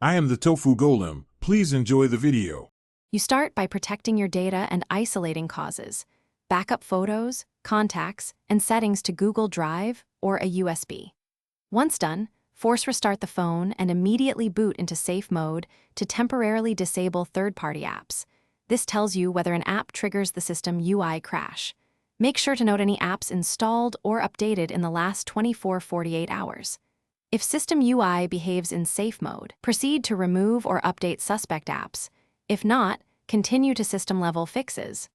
I am the Tofu Golem. Please enjoy the video. You start by protecting your data and isolating causes. Backup photos, contacts, and settings to Google Drive or a USB. Once done, force restart the phone and immediately boot into safe mode to temporarily disable third-party apps. This tells you whether an app triggers the system UI crash. Make sure to note any apps installed or updated in the last 24-48 hours. If system UI behaves in safe mode, proceed to remove or update suspect apps. If not, continue to system-level fixes.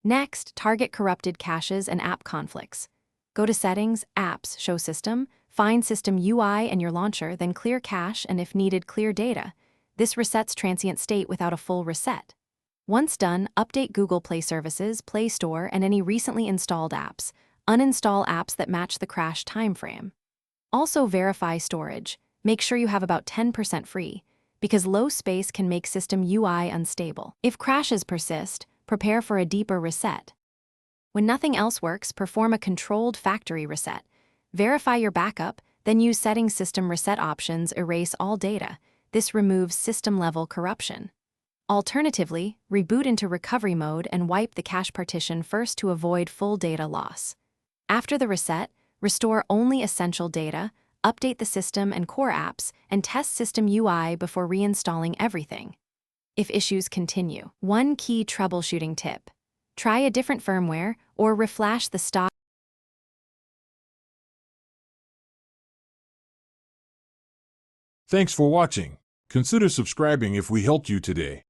Next, target corrupted caches and app conflicts. Go to Settings, Apps, Show System, find System UI and your launcher, then clear cache and if needed, clear data. This resets transient state without a full reset. Once done, update Google Play Services, Play Store, and any recently installed apps. Uninstall apps that match the crash timeframe. Also verify storage. Make sure you have about 10% free, because low space can make system UI unstable. If crashes persist, prepare for a deeper reset. When nothing else works, perform a controlled factory reset. Verify your backup, then use Settings System Reset options, erase all data. This removes system-level corruption. Alternatively, reboot into recovery mode and wipe the cache partition first to avoid full data loss. After the reset, restore only essential data, update the system and core apps, and test system UI before reinstalling everything. If issues continue, one key troubleshooting tip: try a different firmware or reflash the stock. Thanks for watching. Consider subscribing if we helped you today.